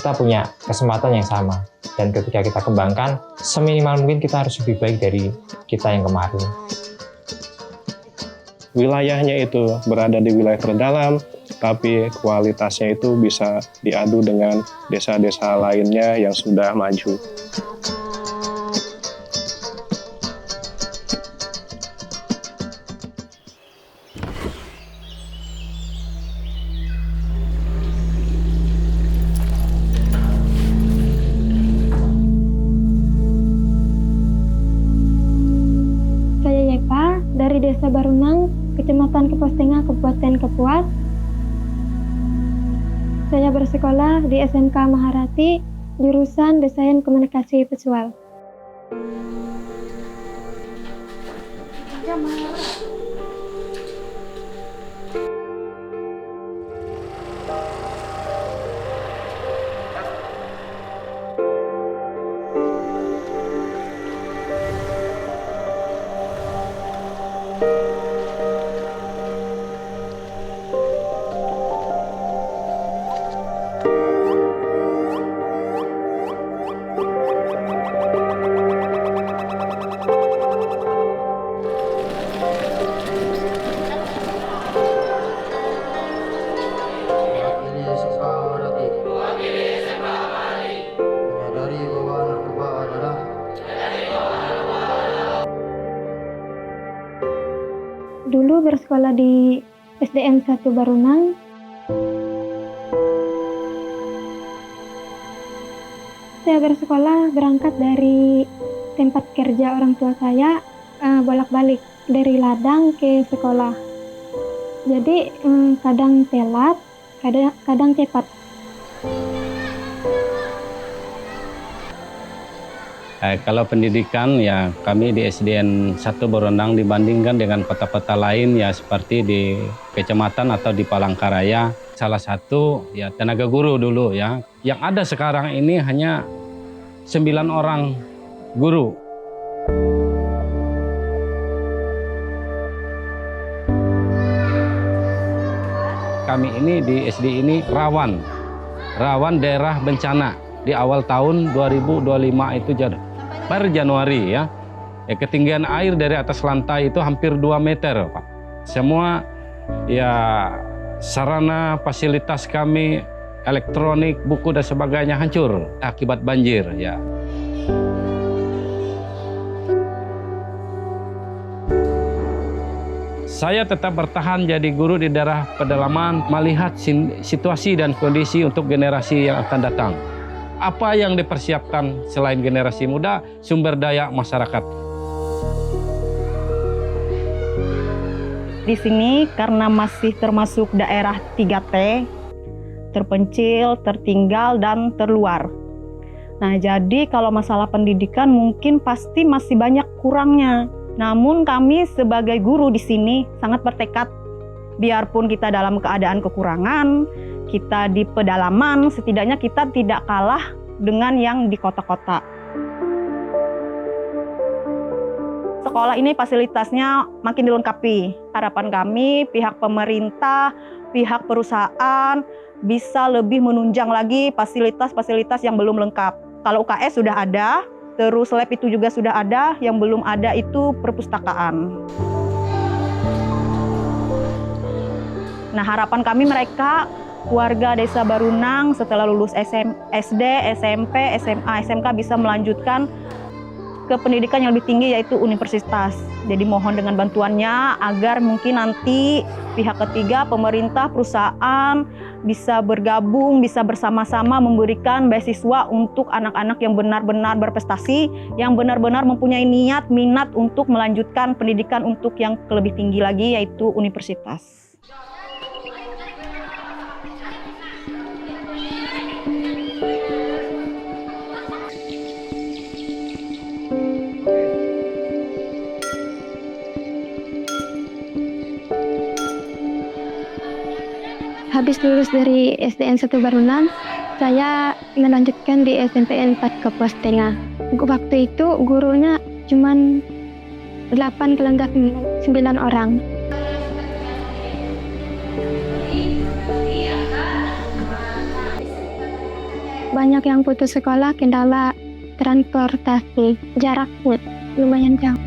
kita punya kesempatan yang sama. Dan ketika kita kembangkan, seminimal mungkin kita harus lebih baik dari kita yang kemarin. Wilayahnya itu berada di wilayah terdalam, tapi kualitasnya itu bisa diadu dengan desa-desa lainnya yang sudah maju. Dari Desa Barunang, Kecamatan Kepostenga, Kabupaten Kapuas. Saya bersekolah di SMK Maharati, jurusan Desain Komunikasi Visual. Dulu bersekolah di SDN 1 Barunang. Saya bersekolah berangkat dari tempat kerja orang tua saya, bolak-balik dari ladang ke sekolah. Jadi kadang telat, kadang cepat. Kalau pendidikan ya kami di SDN 1 Barunang dibandingkan dengan kota-kota lain ya seperti di kecamatan atau di Palangkaraya. Salah satu ya tenaga guru dulu ya. Yang ada sekarang ini hanya 9 orang guru. Kami ini di SD ini rawan daerah bencana. Di awal tahun 2025 itu per Januari ya, ketinggian air dari atas lantai itu hampir 2 meter, Pak. Semua ya sarana fasilitas kami, elektronik, buku dan sebagainya hancur akibat banjir ya. Saya tetap bertahan jadi guru di daerah pedalaman, melihat situasi dan kondisi untuk generasi yang akan datang. Apa yang dipersiapkan selain generasi muda, sumber daya masyarakat. Di sini karena masih termasuk daerah 3T, terpencil, tertinggal, dan terluar. Nah, jadi kalau masalah pendidikan mungkin pasti masih banyak kurangnya. Namun kami sebagai guru di sini sangat bertekad, biarpun kita dalam keadaan kekurangan, kita di pedalaman, setidaknya kita tidak kalah dengan yang di kota-kota. Sekolah ini fasilitasnya makin dilengkapi. Harapan kami pihak pemerintah, pihak perusahaan bisa lebih menunjang lagi fasilitas-fasilitas yang belum lengkap. Kalau UKS sudah ada, terus lab itu juga sudah ada, yang belum ada itu perpustakaan. Nah, harapan kami mereka warga Desa Barunang setelah lulus SD, SMP, SMA, SMK bisa melanjutkan ke pendidikan yang lebih tinggi yaitu universitas. Jadi mohon dengan bantuannya agar mungkin nanti pihak ketiga, pemerintah, perusahaan bisa bergabung, bisa bersama-sama memberikan beasiswa untuk anak-anak yang benar-benar berprestasi, yang benar-benar mempunyai niat, minat untuk melanjutkan pendidikan untuk yang lebih tinggi lagi yaitu universitas. Habis lulus dari SDN 1 Barunang, saya melanjutkan di SMPN 4 Kepostenga. Waktu itu gurunya cuma 8 kelenggak 9 orang. banyak yang putus sekolah kendala transportasi, jaraknya lumayan jauh.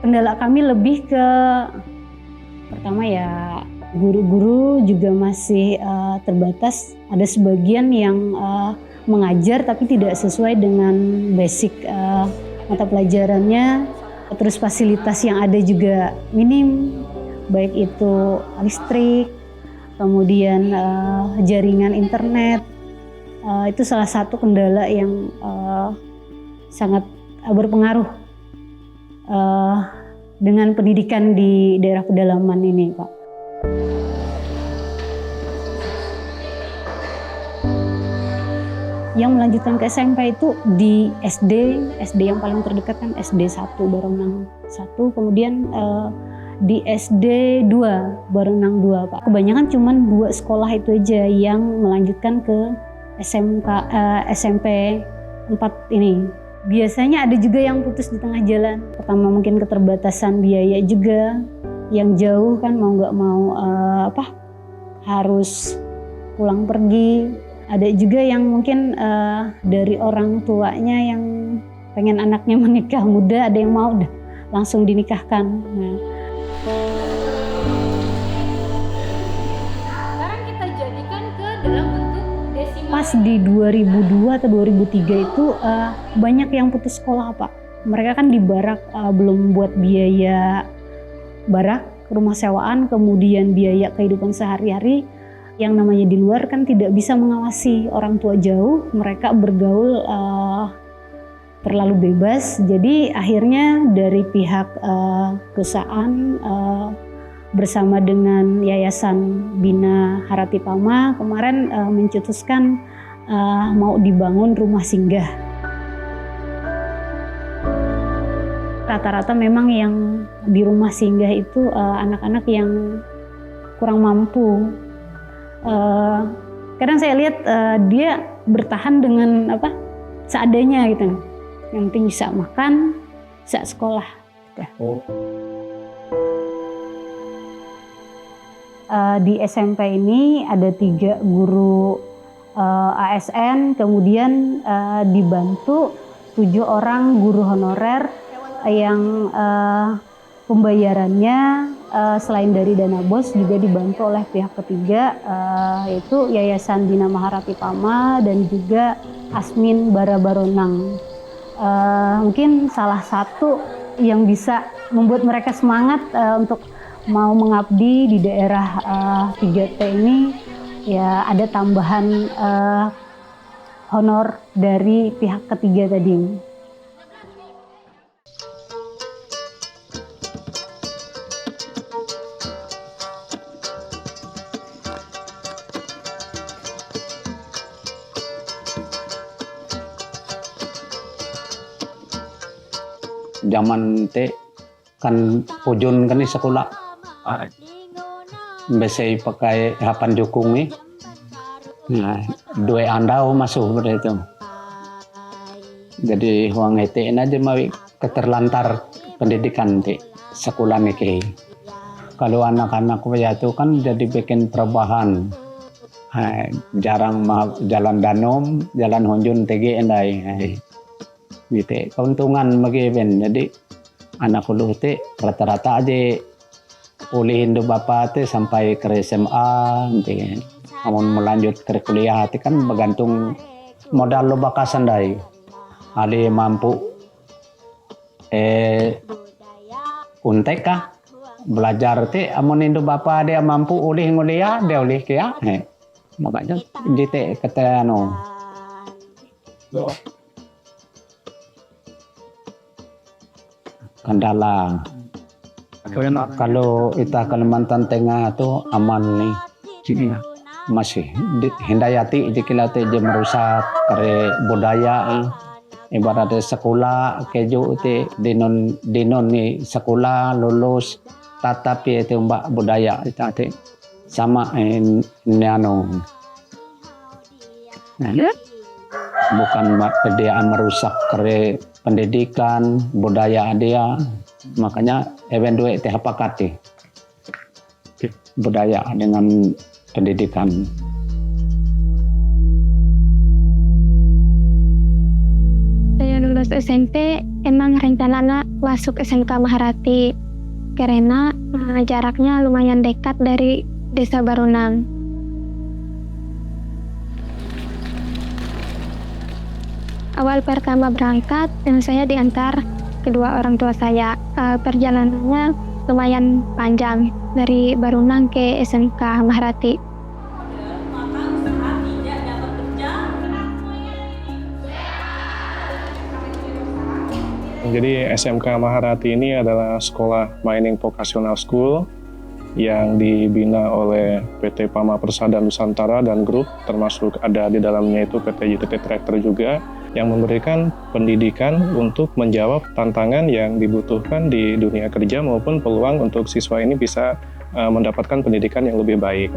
Kendala kami lebih ke pertama ya guru-guru juga masih terbatas. Ada sebagian yang mengajar tapi tidak sesuai dengan basic mata pelajarannya. Terus fasilitas yang ada juga minim, baik itu listrik, kemudian jaringan internet. Itu salah satu kendala yang sangat berpengaruh dengan pendidikan di daerah pedalaman ini, Pak. Yang melanjutkan ke SMP itu di SD yang paling terdekat kan SD 1 Baronang 1, kemudian di SD 2 Baronang 2, Pak. Kebanyakan cuman 2 sekolah itu aja yang melanjutkan ke SMP 4 ini. Biasanya ada juga yang putus di tengah jalan. Pertama mungkin keterbatasan biaya juga, yang jauh kan mau nggak mau harus pulang pergi. Ada juga yang mungkin dari orang tuanya yang pengen anaknya menikah muda, ada yang mau udah langsung dinikahkan. Nah. Sekarang kita jadikan ke dalam bentuk desimal. Pas di 2002 atau 2003 itu banyak yang putus sekolah, Pak. Mereka kan di barak, belum buat biaya barak, rumah sewaan, kemudian biaya kehidupan sehari-hari. Yang namanya di luar kan tidak bisa mengawasi orang tua jauh, mereka bergaul terlalu bebas. Jadi akhirnya dari pihak perusahaan bersama dengan Yayasan Bina Haratipama kemarin mencetuskan mau dibangun rumah singgah. Rata-rata memang yang di rumah singgah itu anak-anak yang kurang mampu. Kadang saya lihat dia bertahan dengan seadanya gitu. Yang penting bisa makan, bisa sekolah. Di SMP ini ada 3 guru ASN, kemudian dibantu 7 orang guru honorer yang pembayarannya selain dari dana BOS juga dibantu oleh pihak ketiga, yaitu Yayasan Bina Haratipama dan juga Asmin Baronang. Mungkin salah satu yang bisa membuat mereka semangat untuk mau mengabdi di daerah 3T ini, ya ada tambahan honor dari pihak ketiga tadi. Zaman te kan pujun kan di sekolah biasa pakai hapan jukung nih, nah 2 andau masuk pada itu. Jadi huang ete aja mawi keterlantar pendidikan te sekolah nih. Kalau anak-anak ya itu kan jadi bikin perubahan, jarang jalan danom, jalan honjun TG endai. Gitu, keuntungan bagi ben. Jadi anak ulu te rata-rata aja ulihin do bapak te sampai ke SMA, gitu. Namun melanjut ke kuliah te kan bergantung modal lo bakasan dai. Ada mampu untek kah belajar te amun indo bapak dia mampu ulih nguliah dia ulih kia. Makanya jite kata kendala. Kalau kita Kalimantan Tengah tuh aman nih, masih hindayati jika te je merusak kare budaya, ibaratnya sekolah keju te dinon ni sekolah lulus tatapi itu mbak budaya itu sama ini bukan dia merusak kare pendidikan budaya dia, makanya event duit teh pakat. budaya, dengan pendidikan. Saya lulus SMP, emang rencananya masuk SMK Maharati karena jaraknya lumayan dekat dari Desa Barunang. Awal pertama berangkat, saya diantar kedua orang tua saya. Perjalanannya lumayan panjang dari Barunang ke SMK Maharati. Jadi SMK Maharati ini adalah sekolah mining vocational school yang dibina oleh PT Pama Persada Nusantara dan grup, termasuk ada di dalamnya itu PT JTT Tractor juga, yang memberikan pendidikan untuk menjawab tantangan yang dibutuhkan di dunia kerja maupun peluang untuk siswa ini bisa mendapatkan pendidikan yang lebih baik.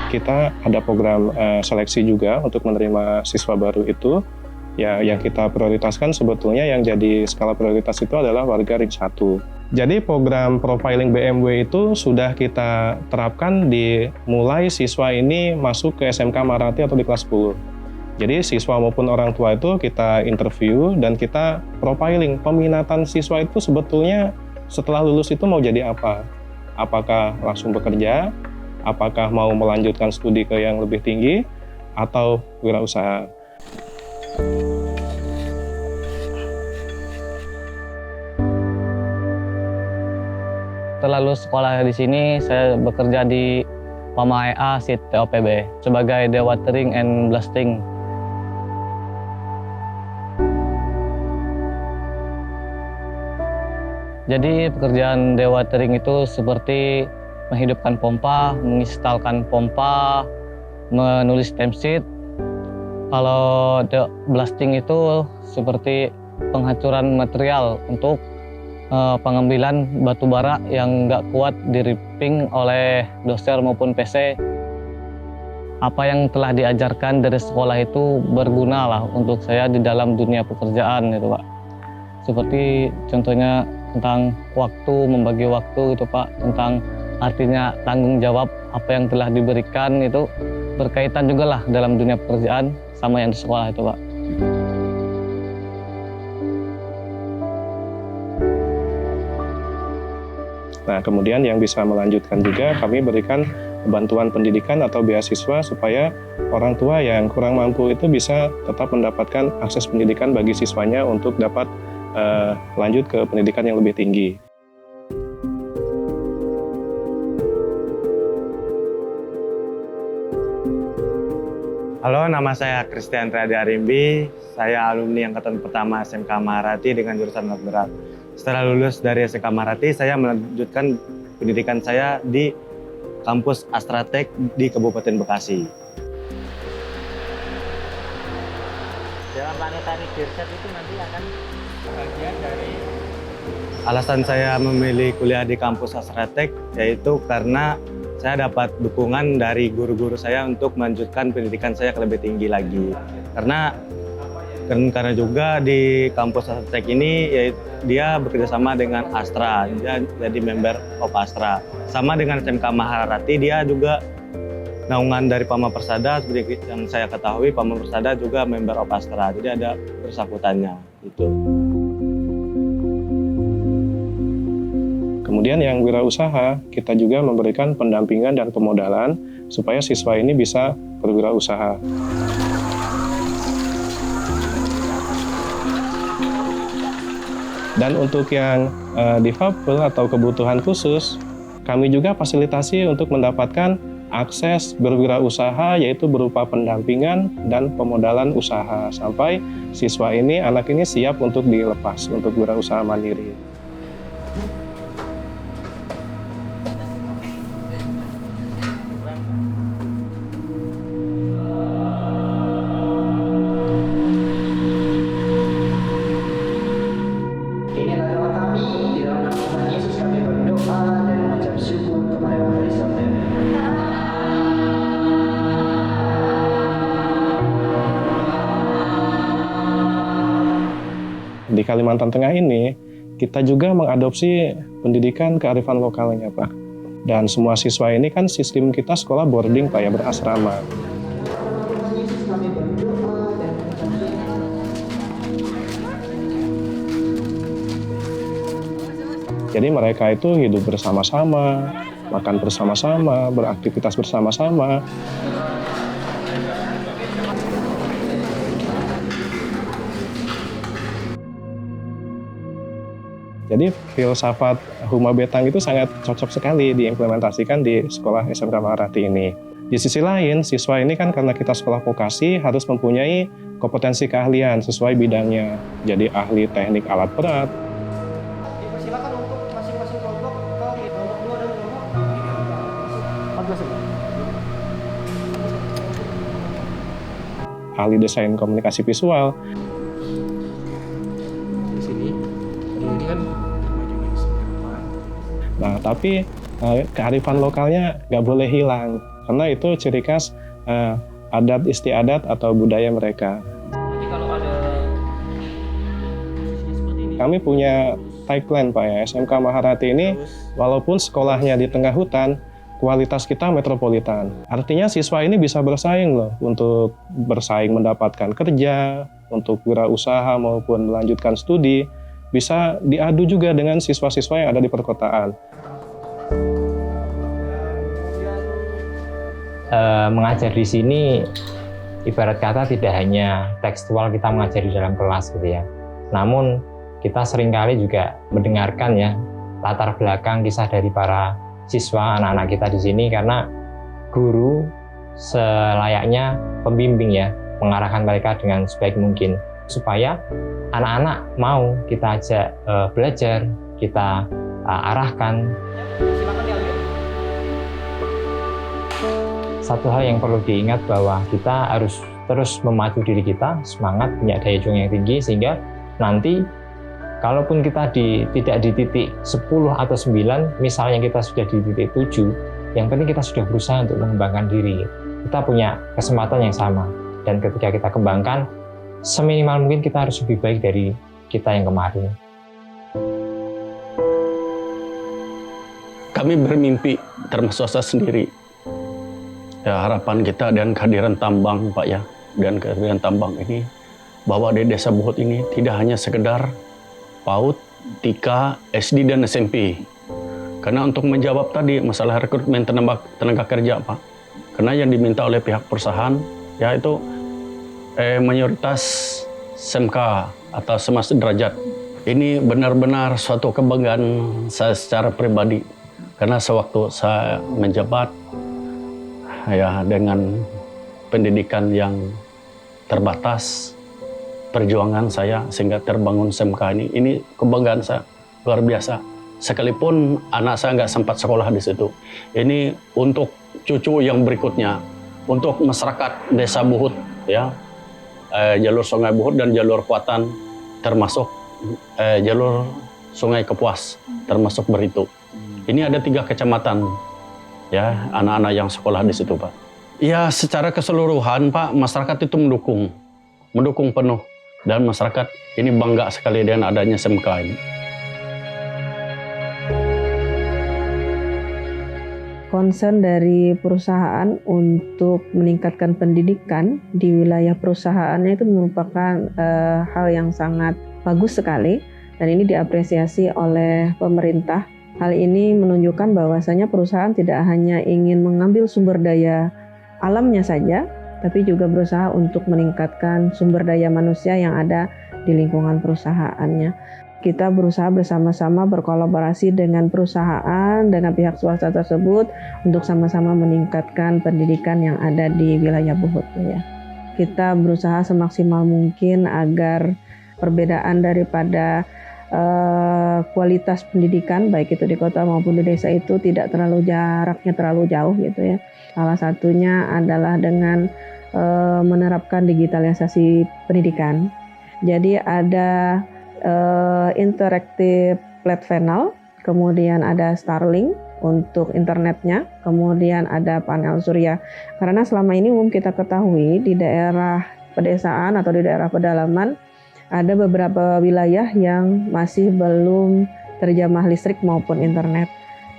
Kita ada program seleksi juga untuk menerima siswa baru itu. Ya, yang kita prioritaskan sebetulnya yang jadi skala prioritas itu adalah warga ring 1. Jadi program profiling BMW itu sudah kita terapkan di mulai siswa ini masuk ke SMK Maharati atau di kelas 10. Jadi siswa maupun orang tua itu kita interview dan kita profiling peminatan siswa itu sebetulnya setelah lulus itu mau jadi apa? Apakah langsung bekerja? Apakah mau melanjutkan studi ke yang lebih tinggi atau wirausaha? Setelah lulus sekolah di sini, saya bekerja di Pama EA SIT TOPB sebagai dewatering and blasting. Jadi pekerjaan dewatering itu seperti menghidupkan pompa, menginstalkan pompa, menulis timesheet. Kalau blasting itu seperti penghancuran material untuk pengambilan batu bara yang nggak kuat di-ripping oleh doser maupun PC. Apa yang telah diajarkan dari sekolah itu berguna lah untuk saya di dalam dunia pekerjaan itu Pak. Seperti contohnya tentang waktu, membagi waktu itu Pak, tentang artinya tanggung jawab apa yang telah diberikan itu berkaitan juga lah dalam dunia pekerjaan sama yang di sekolah itu Pak. Nah, kemudian yang bisa melanjutkan juga kami berikan bantuan pendidikan atau beasiswa supaya orang tua yang kurang mampu itu bisa tetap mendapatkan akses pendidikan bagi siswanya untuk dapat lanjut ke pendidikan yang lebih tinggi. Halo, nama saya Christian Triadi Arimbi. Saya alumni angkatan pertama SMK Maharati dengan jurusan alat berat. Setelah lulus dari SMK Maharati, saya melanjutkan pendidikan saya di kampus Astratek di Kabupaten Bekasi. Dalam planetary research itu nanti akan bagian dari... Alasan saya memilih kuliah di kampus Astratek yaitu karena saya dapat dukungan dari guru-guru saya untuk melanjutkan pendidikan saya ke lebih tinggi lagi. Karena juga di kampus Astratek ini dia bekerjasama dengan Astra, dia jadi member of Astra. Sama dengan SMK Maharati, dia juga naungan dari Pama Persada, seperti yang saya ketahui Pama Persada juga member of Astra, jadi ada bersangkutannya itu. Kemudian yang wirausaha, kita juga memberikan pendampingan dan pemodalan supaya siswa ini bisa berwirausaha. Dan untuk yang difabel atau kebutuhan khusus, kami juga fasilitasi untuk mendapatkan akses berwirausaha yaitu berupa pendampingan dan pemodalan usaha sampai siswa ini, anak ini siap untuk dilepas untuk wirausaha mandiri. Di Kalimantan Tengah ini, kita juga mengadopsi pendidikan kearifan lokalnya, Pak. Dan semua siswa ini kan sistem kita sekolah boarding, Pak, ya, berasrama. Jadi mereka itu hidup bersama-sama, makan bersama-sama, beraktivitas bersama-sama. Jadi filsafat Huma Betang itu sangat cocok sekali diimplementasikan di sekolah SMK Maharati ini. Di sisi lain, siswa ini kan karena kita sekolah vokasi harus mempunyai kompetensi keahlian sesuai bidangnya. Jadi ahli teknik alat berat, Silakan untuk masing-masing kelompok kelompok 2 dan kelompok 14. ahli desain komunikasi visual. Di sini, ini kan Nah, tapi kearifan lokalnya nggak boleh hilang, karena itu ciri khas adat istiadat atau budaya mereka. Jadi kalau ada seperti ini. Kami punya tagline, Pak, ya, SMK Maharati ini walaupun sekolahnya di tengah hutan, kualitas kita metropolitan. Artinya siswa ini bisa bersaing loh, untuk bersaing mendapatkan kerja, untuk wirausaha maupun melanjutkan studi, bisa diadu juga dengan siswa-siswa yang ada di perkotaan. Mengajar di sini ibarat kata tidak hanya tekstual kita mengajar di dalam kelas gitu ya. Namun kita seringkali juga mendengarkan ya latar belakang kisah dari para siswa anak-anak kita di sini, karena guru selayaknya pembimbing ya, mengarahkan mereka dengan sebaik mungkin supaya anak-anak mau kita ajak belajar, kita arahkan. Silakan diambil. Satu hal yang perlu diingat bahwa kita harus terus memacu diri kita, semangat, punya daya juang yang tinggi, sehingga nanti kalaupun kita tidak di titik 10 atau 9, misalnya kita sudah di titik 7, yang penting kita sudah berusaha untuk mengembangkan diri. Kita punya kesempatan yang sama, dan ketika kita kembangkan, seminimal mungkin kita harus lebih baik dari kita yang kemarin. Kami bermimpi, termasuk saya sendiri. Ya, harapan kita dan kehadiran tambang, Pak, ya, dan kehadiran tambang ini, bahwa di Desa Buhut ini tidak hanya sekedar PAUD, TK, SD, dan SMP. Karena untuk menjawab tadi masalah rekrutmen tenaga kerja, Pak, karena yang diminta oleh pihak perusahaan yaitu mayoritas SMK atau sederajat. Ini benar-benar suatu kebanggaan saya secara pribadi, karena sewaktu saya menjabat ya dengan pendidikan yang terbatas, perjuangan saya sehingga terbangun SMK ini kebanggaan saya luar biasa. Sekalipun anak saya nggak sempat sekolah di situ, ini untuk cucu yang berikutnya, untuk masyarakat Desa Buhut, ya, jalur Sungai Buhut dan jalur Kuatan, termasuk jalur Sungai Kepuas, termasuk Beritu. Ini ada 3 kecamatan, ya, anak-anak yang sekolah di situ, Pak. Ya, secara keseluruhan, Pak, masyarakat itu mendukung penuh, dan masyarakat ini bangga sekali dengan adanya SMK ini. Concern dari perusahaan untuk meningkatkan pendidikan di wilayah perusahaannya itu merupakan hal yang sangat bagus sekali, dan ini diapresiasi oleh pemerintah. Hal ini menunjukkan bahwasanya perusahaan tidak hanya ingin mengambil sumber daya alamnya saja, tapi juga berusaha untuk meningkatkan sumber daya manusia yang ada di lingkungan perusahaannya. Kita berusaha bersama-sama berkolaborasi dengan perusahaan, dengan pihak swasta tersebut untuk sama-sama meningkatkan pendidikan yang ada di wilayah Buhut. Ya. Kita berusaha semaksimal mungkin agar perbedaan daripada kualitas pendidikan baik itu di kota maupun di desa itu tidak jaraknya terlalu jauh gitu ya. Salah satunya adalah dengan menerapkan digitalisasi pendidikan. Jadi ada interactive flat panel, kemudian ada Starlink untuk internetnya, kemudian ada panel surya. Karena selama ini kita ketahui di daerah pedesaan atau di daerah pedalaman ada beberapa wilayah yang masih belum terjamah listrik maupun internet.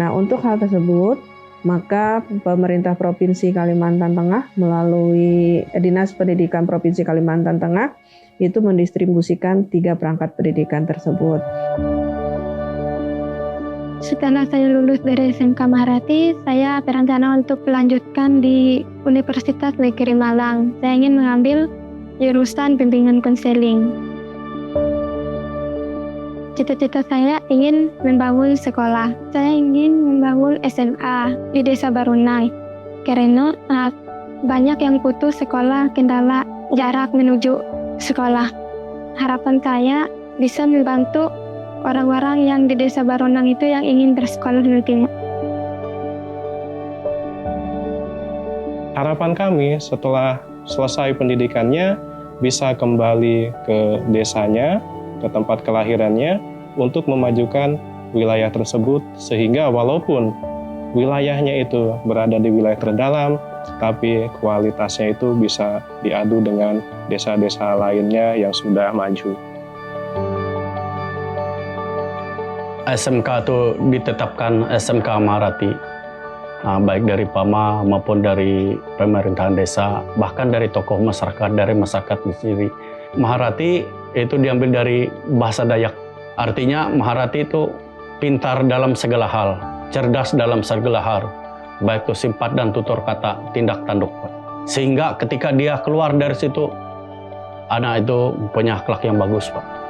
Nah, untuk hal tersebut, maka pemerintah Provinsi Kalimantan Tengah melalui Dinas Pendidikan Provinsi Kalimantan Tengah itu mendistribusikan 3 perangkat pendidikan tersebut. Setelah saya lulus dari SMK Maharati, saya berencana untuk melanjutkan di Universitas Negeri Malang. Saya ingin mengambil jurusan bimbingan konseling. Cita-cita saya ingin membangun sekolah. Saya ingin membangun SMA di Desa Barunang. Karena banyak yang putus sekolah kendala jarak menuju sekolah. Harapan saya bisa membantu orang-orang yang di Desa Barunang itu yang ingin bersekolah nantinya. Harapan kami setelah selesai pendidikannya bisa kembali ke desanya, ke tempat kelahirannya untuk memajukan wilayah tersebut sehingga walaupun wilayahnya itu berada di wilayah terdalam tapi kualitasnya itu bisa diadu dengan desa-desa lainnya yang sudah maju. SMK itu ditetapkan SMK Maharati, baik dari PAMA maupun dari pemerintahan desa, bahkan dari tokoh masyarakat, dari masyarakat sendiri. Maharati itu diambil dari bahasa Dayak. Artinya Maharati itu pintar dalam segala hal, cerdas dalam segala hal, baik itu simpat dan tutur kata, tindak tanduk. Sehingga ketika dia keluar dari situ, anak itu punya akhlak yang bagus, Pak.